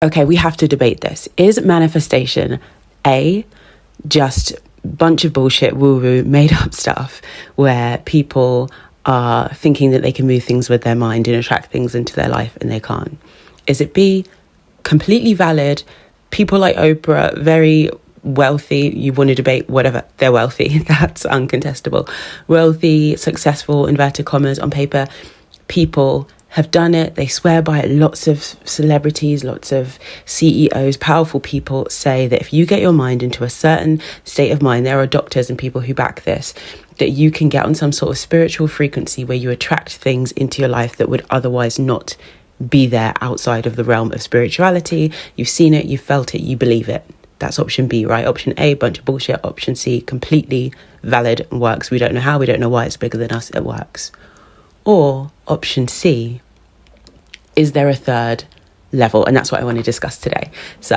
Okay, we have to debate this. Is manifestation A, just bunch of bullshit, woo-woo, made up stuff where people are thinking that they can move things with their mind and attract things into their life and they can't? Is it B, completely valid, people like Oprah, very wealthy, you want to debate whatever, they're wealthy, that's uncontestable, wealthy, successful, inverted commas, on paper, people have done it, they swear by it. Lots of celebrities, lots of CEOs, powerful people say that if you get your mind into a certain state of mind, there are doctors and people who back this, that you can get on some sort of spiritual frequency where you attract things into your life that would otherwise not be there outside of the realm of spirituality. You've seen it, you've felt it, you believe it. That's option B, right? Option A, bunch of bullshit. Option C, completely valid and works. We don't know how, we don't know why, it's bigger than us, it works. Or option C, is there a third level? And that's what I want to discuss today. So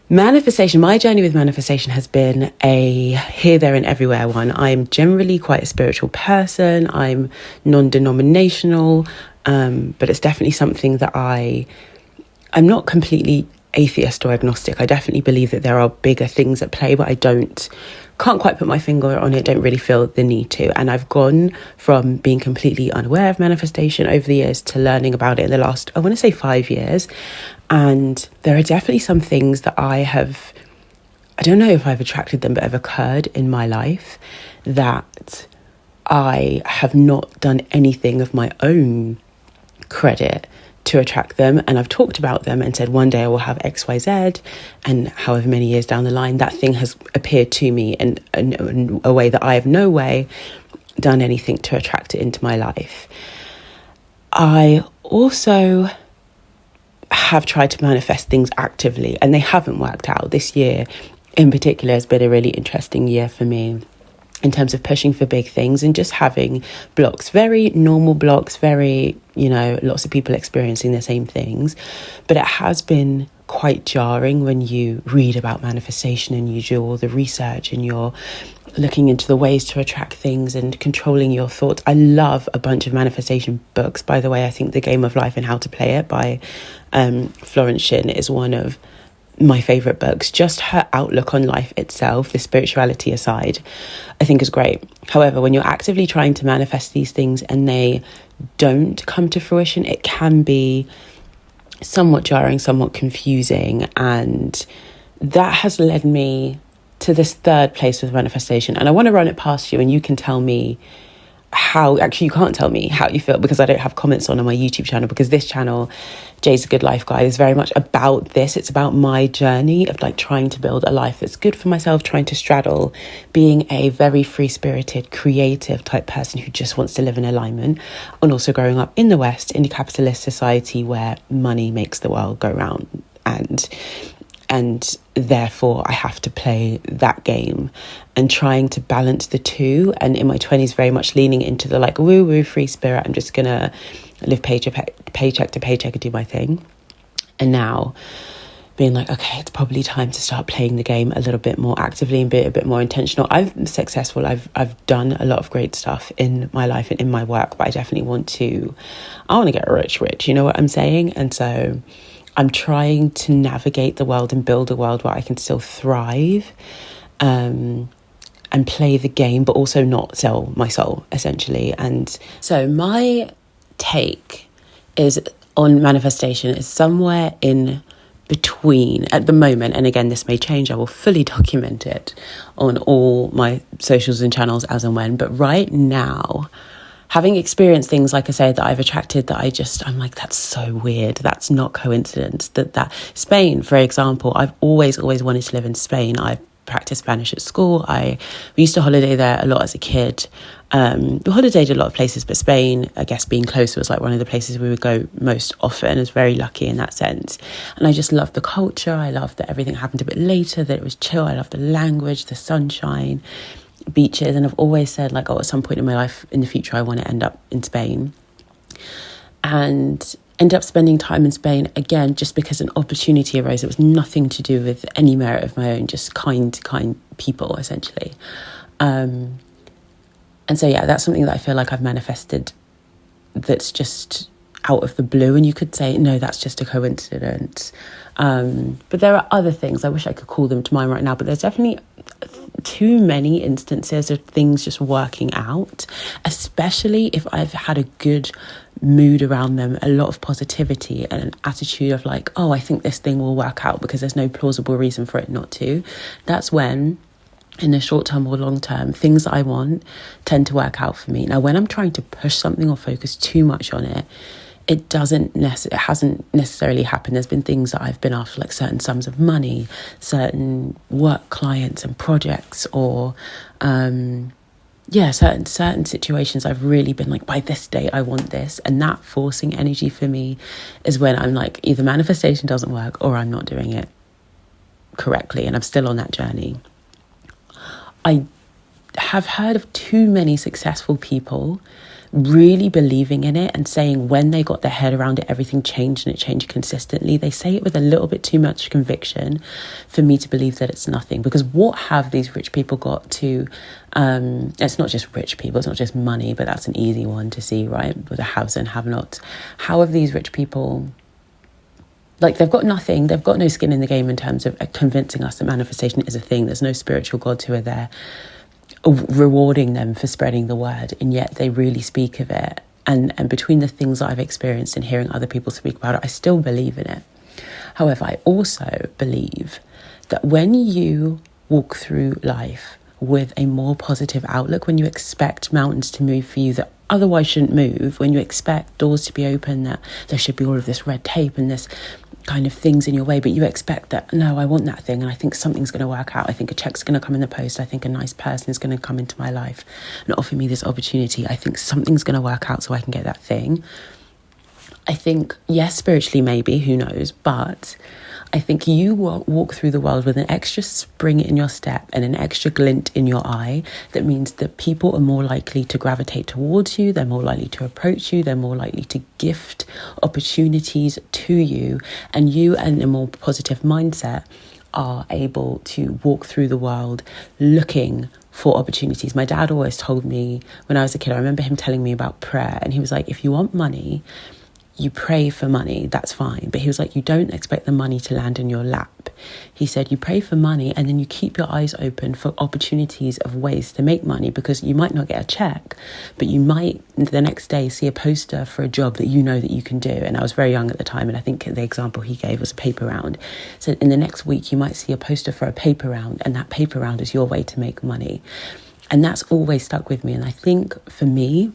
manifestation, my journey with manifestation has been a here, there and everywhere one. I'm generally quite a spiritual person. I'm non-denominational, but it's definitely something that I'm not completely atheist or agnostic. I definitely believe that there are bigger things at play, but I can't quite put my finger on it, don't really feel the need to. And I've gone from being completely unaware of manifestation over the years to learning about it in the last, I want to say 5 years. And there are definitely some things that I don't know if I've attracted them, but have occurred in my life that I have not done anything of my own credit to attract them. And I've talked about them and said, one day I will have XYZ, and however many years down the line, that thing has appeared to me in a way that I have no way done anything to attract it into my life. I also have tried to manifest things actively and they haven't worked out. This year in particular has been a really interesting year for me in terms of pushing for big things and just having blocks, very normal blocks, very, lots of people experiencing the same things. But it has been quite jarring when you read about manifestation and you do all the research and you're looking into the ways to attract things and controlling your thoughts. I love a bunch of manifestation books, by the way. I think The Game of Life and How to Play It by Florence Shin is one of my favourite books. Just her outlook on life itself, the spirituality aside, I think is great. However, when you're actively trying to manifest these things and they don't come to fruition, it can be somewhat jarring, somewhat confusing. And that has led me to this third place with manifestation. And I want to run it past you and you can tell me you can't tell me how you feel, because I don't have comments on my YouTube channel, because this channel, Jade's a Good Life Guide, is very much about this. It's about my journey of trying to build a life that's good for myself, trying to straddle being a very free-spirited, creative type person who just wants to live in alignment, and also growing up in the West, in a capitalist society where money makes the world go round. And therefore I have to play that game and trying to balance the two. And in my 20s, very much leaning into the woo-woo free spirit. I'm just going to live paycheck to paycheck and do my thing. And now being okay, it's probably time to start playing the game a little bit more actively and be a bit more intentional. I'm successful. I've done a lot of great stuff in my life and in my work, but I definitely want to get rich, you know what I'm saying? And so I'm trying to navigate the world and build a world where I can still thrive and play the game, but also not sell my soul, essentially. And so my take on manifestation is somewhere in between at the moment. And again, this may change. I will fully document it on all my socials and channels as and when. But right now, having experienced things, like I said, that I've attracted, that I'm that's so weird. That's not coincidence. That Spain, for example, I've always wanted to live in Spain. I practiced Spanish at school. We used to holiday there a lot as a kid. We holidayed a lot of places, but Spain, I guess being closer, was one of the places we would go most often. I was very lucky in that sense. And I just loved the culture. I loved that everything happened a bit later, that it was chill. I loved the language, the sunshine, beaches. And I've always said at some point in my life in the future I want to end up in Spain, and ended up spending time in Spain again just because an opportunity arose. It was nothing to do with any merit of my own, just kind people essentially. And so that's something that I feel like I've manifested, that's just out of the blue, and you could say, no, that's just a coincidence. But there are other things, I wish I could call them to mind right now, but there's definitely too many instances of things just working out, especially if I've had a good mood around them, a lot of positivity and an attitude of like, oh, I think this thing will work out because there's no plausible reason for it not to. That's when, in the short term or long term, things that I want tend to work out for me. Now, when I'm trying to push something or focus too much on it, it hasn't necessarily happened. There's been things that I've been after, like certain sums of money, certain work clients and projects, or certain situations. I've really been like, by this date I want this, and that forcing energy for me is when I'm like, either manifestation doesn't work or I'm not doing it correctly, and I'm still on that journey. I have heard of too many successful people really believing in it and saying when they got their head around it, everything changed, and it changed consistently. They say it with a little bit too much conviction for me to believe that it's nothing. Because what have these rich people got to, it's not just rich people, it's not just money, but that's an easy one to see, right? With the haves and have-nots. How have these rich people, like, they've got nothing, they've got no skin in the game in terms of convincing us that manifestation is a thing. There's no spiritual gods who are there rewarding them for spreading the word, and yet they really speak of it. And between the things that I've experienced and hearing other people speak about it, I still believe in it. However, I also believe that when you walk through life with a more positive outlook, when you expect mountains to move for you that otherwise shouldn't move, when you expect doors to be open, that there should be all of this red tape and this kind of things in your way, but you expect that, no, I want that thing, and I think something's going to work out. I think a check's going to come in the post. I think a nice person is going to come into my life and offer me this opportunity. I think something's going to work out so I can get that thing. I think, yes, spiritually maybe, who knows, but I think you walk through the world with an extra spring in your step and an extra glint in your eye. That means that people are more likely to gravitate towards you. They're more likely to approach you. They're more likely to gift opportunities to you. And you, and a more positive mindset, are able to walk through the world looking for opportunities. My dad always told me when I was a kid, I remember him telling me about prayer, and he was like, if you want money, you pray for money, that's fine. But he was like, you don't expect the money to land in your lap. He said, you pray for money and then you keep your eyes open for opportunities of ways to make money, because you might not get a check, but you might the next day see a poster for a job that you know that you can do. And I was very young at the time, and I think the example he gave was a paper round. So in the next week, you might see a poster for a paper round, and that paper round is your way to make money. And that's always stuck with me. And I think for me,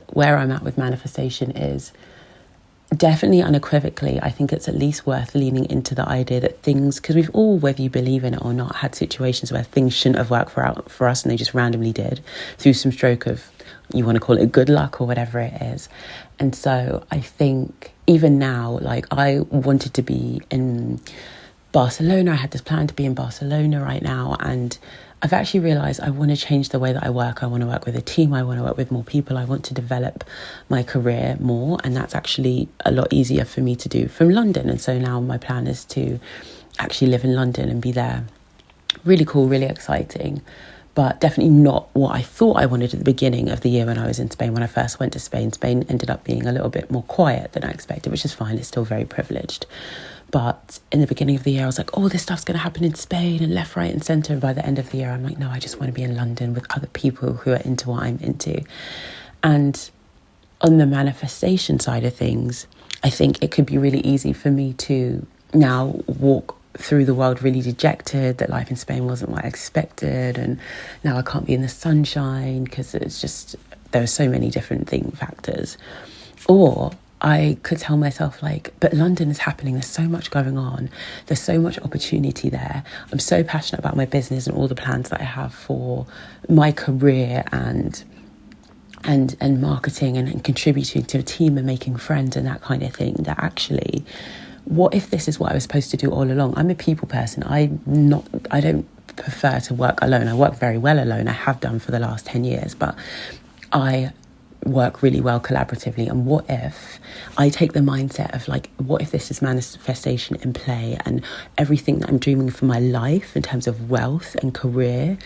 where I'm at with manifestation is, definitely unequivocally, I think it's at least worth leaning into the idea that things, because we've all, whether you believe in it or not, had situations where things shouldn't have worked for us and they just randomly did through some stroke of, you want to call it good luck or whatever it is. And so I think even now, like, I wanted to be in Barcelona. I had this plan to be in Barcelona right now, and I've actually realised I want to change the way that I work. I want to work with a team. I want to work with more people. I want to develop my career more. And that's actually a lot easier for me to do from London. And so now my plan is to actually live in London and be there. Really cool, really exciting. But definitely not what I thought I wanted at the beginning of the year when I was in Spain. When I first went to Spain, Spain ended up being a little bit more quiet than I expected, which is fine. It's still very privileged. But in the beginning of the year, I was like, oh, this stuff's going to happen in Spain and left, right and centre. And by the end of the year, I'm like, no, I just want to be in London with other people who are into what I'm into. And on the manifestation side of things, I think it could be really easy for me to now walk through the world really dejected that life in Spain wasn't what I expected, and now I can't be in the sunshine because it's just, there are so many different factors. Or I could tell myself, like, but London is happening, there's so much going on, there's so much opportunity there. I'm so passionate about my business and all the plans that I have for my career and marketing and contributing to a team and making friends and that kind of thing, that actually, what if this is what I was supposed to do all along? I'm a people person. I don't prefer to work alone. I work very well alone. I have done for the last 10 years, but I work really well collaboratively. And what if I take the mindset of, like, what if this is manifestation in play, and everything that I'm dreaming for my life in terms of wealth and career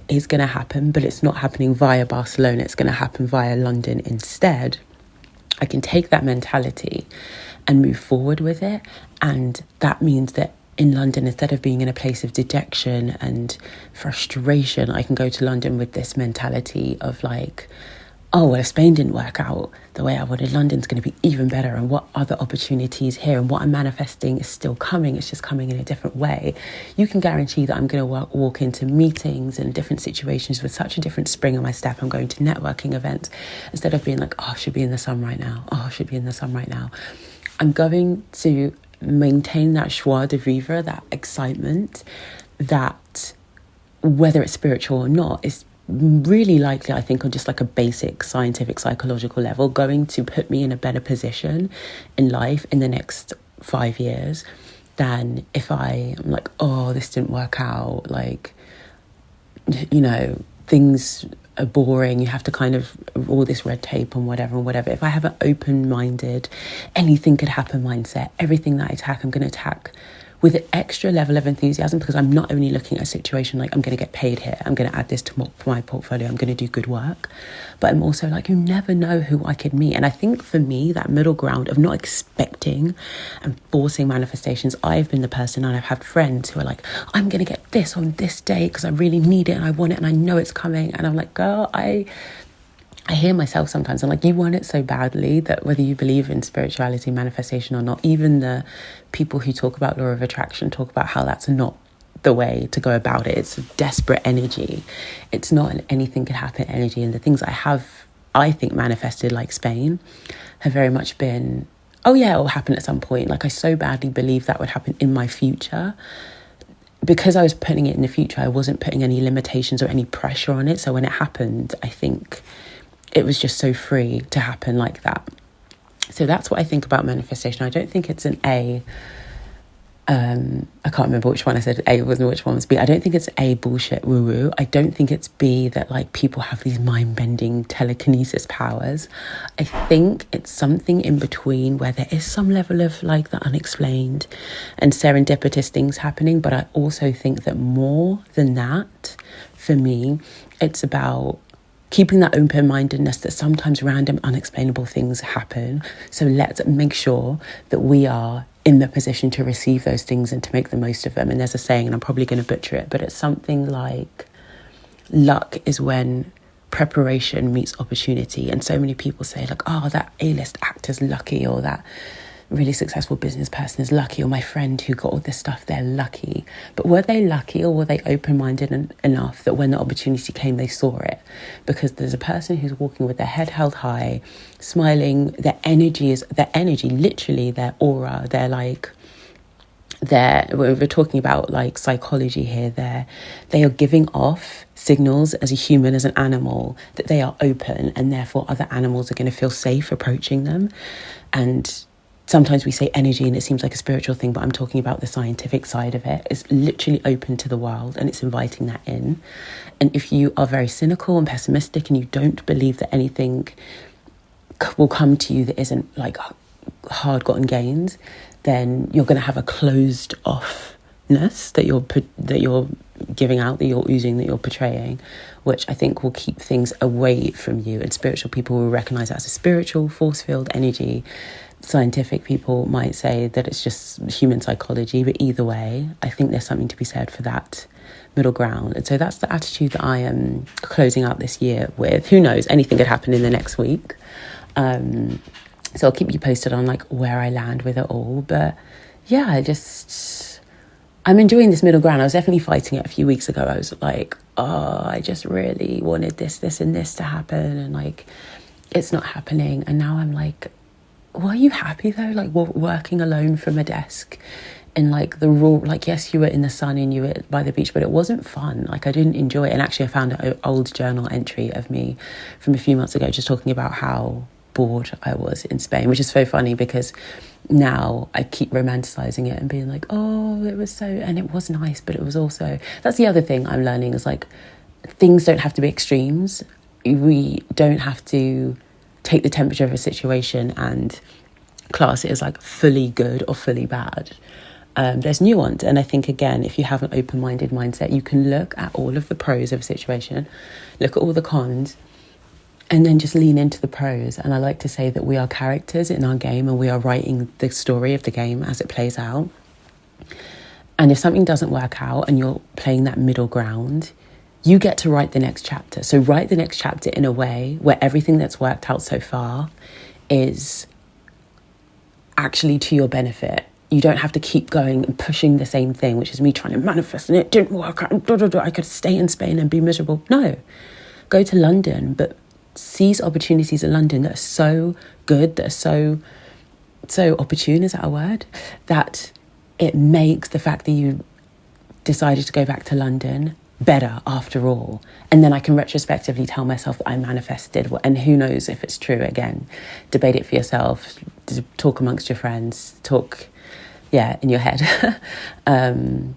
is going to happen, but it's not happening via Barcelona, it's going to happen via London instead. I can take that mentality and move forward with it. And that means that in London, instead of being in a place of dejection and frustration, I can go to London with this mentality of like, oh, well, if Spain didn't work out the way I wanted, London's going to be even better. And what other opportunities here, and what I'm manifesting is still coming. It's just coming in a different way. You can guarantee that I'm going to walk into meetings and different situations with such a different spring in my step. I'm going to networking events instead of being like, oh, I should be in the sun right now. Oh, I should be in the sun right now. I'm going to maintain that joie de vivre, that excitement, that whether it's spiritual or not, is really likely, I think, on just like a basic scientific psychological level, going to put me in a better position in life in the next 5 years than if I'm like, oh, this didn't work out, like, you know, things are boring, you have to kind of all this red tape and whatever. If I have an open-minded, anything could happen mindset, everything that I attack, I'm going to attack with an extra level of enthusiasm, because I'm not only looking at a situation like I'm going to get paid here, I'm going to add this to my portfolio, I'm going to do good work, but I'm also like, you never know who I could meet. And I think for me, that middle ground of not expecting and forcing manifestations, I've been the person, and I've had friends who are like, I'm going to get this on this day because I really need it and I want it and I know it's coming. And I'm like, girl, I hear myself sometimes. I'm like, you want it so badly that whether you believe in spirituality, manifestation or not, even the people who talk about law of attraction talk about how that's not the way to go about it. It's a desperate energy. It's not an anything could happen energy. And the things I think, manifested like Spain have very much been, oh yeah, it will happen at some point. Like I so badly believe that would happen in my future. Because I was putting it in the future, I wasn't putting any limitations or any pressure on it. So when it happened, I think it was just so free to happen like that. So that's what I think about manifestation. I don't think it's an A. I can't remember which one I said A was and which one was B. I don't think it's A, bullshit, woo-woo. I don't think it's B, that like people have these mind-bending telekinesis powers. I think it's something in between where there is some level of like the unexplained and serendipitous things happening. But I also think that more than that, for me, it's about keeping that open-mindedness that sometimes random, unexplainable things happen. So let's make sure that we are in the position to receive those things and to make the most of them. And there's a saying, and I'm probably going to butcher it, but it's something like, luck is when preparation meets opportunity. And so many people say like, oh, that A-list actor's lucky, or that really successful business person is lucky, or my friend who got all this stuff, they're lucky. But were they lucky, or were they open-minded enough that when the opportunity came, they saw it? Because there's a person who's walking with their head held high, smiling, their energy, literally their aura, we're talking about like psychology here, they are giving off signals as a human, as an animal, that they are open, and therefore other animals are going to feel safe approaching them. And sometimes we say energy and it seems like a spiritual thing, but I'm talking about the scientific side of it. It's literally open to the world and it's inviting that in. And if you are very cynical and pessimistic and you don't believe that anything will come to you that isn't like hard-gotten gains, then you're going to have a closed offness that you're giving out, that you're oozing, that you're portraying, which I think will keep things away from you. And spiritual people will recognize that as a spiritual force field energy. Scientific people might say that it's just human psychology, but either way, I think there's something to be said for that middle ground. And so that's the attitude that I am closing out this year with. Who knows, anything could happen in the next week. So I'll keep you posted on like where I land with it all. But yeah, I'm enjoying this middle ground. I was definitely fighting it a few weeks ago. I was like, oh, I just really wanted this and this to happen, and like it's not happening. And now I'm like, were you happy though? Like working alone from a desk in like the raw, like yes, you were in the sun and you were by the beach, but it wasn't fun. Like I didn't enjoy it. And actually I found an old journal entry of me from a few months ago just talking about how bored I was in Spain, which is so funny because now I keep romanticizing it and being like, oh, it was so, and it was nice, but it was also, that's the other thing I'm learning is like, things don't have to be extremes. We don't have to take the temperature of a situation and class it as like fully good or fully bad. There's nuance. And I think, again, if you have an open-minded mindset, you can look at all of the pros of a situation, look at all the cons, and then just lean into the prose. And I like to say that we are characters in our game, and we are writing the story of the game as it plays out. And if something doesn't work out and you're playing that middle ground, you get to write the next chapter. So write the next chapter in a way where everything that's worked out so far is actually to your benefit. You don't have to keep going and pushing the same thing, which is me trying to manifest and it didn't work out. I could stay in Spain and be miserable. No, go to London, but seize opportunities in London that are so good, that are so opportune, is that a word? That it makes the fact that you decided to go back to London better after all. And then I can retrospectively tell myself that I manifested, and who knows if it's true. Again, debate it for yourself, talk amongst your friends, talk in your head. I'm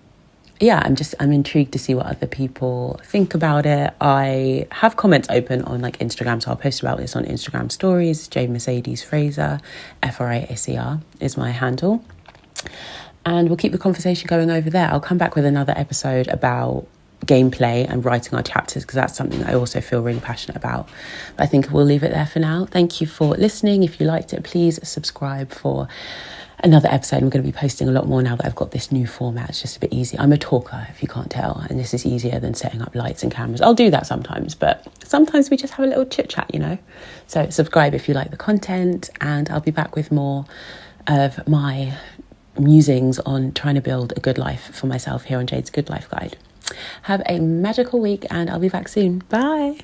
intrigued to see what other people think about it. I have comments open on like Instagram, so I'll post about this on Instagram stories. Jade Mercedes Fraser, FRACR is my handle, and we'll keep the conversation going over there. I'll come back with another episode about gameplay and writing our chapters, because that's something I also feel really passionate about. But I think we'll leave it there for now. Thank you for listening. If you liked it, please subscribe for another episode. I'm going to be posting a lot more now that I've got this new format. It's just a bit easier. I'm a talker, if you can't tell, and this is easier than setting up lights and cameras. I'll do that sometimes, but sometimes we just have a little chit chat, So subscribe if you like the content, and I'll be back with more of my musings on trying to build a good life for myself here on Jade's Good Life Guide. Have a magical week, and I'll be back soon. Bye.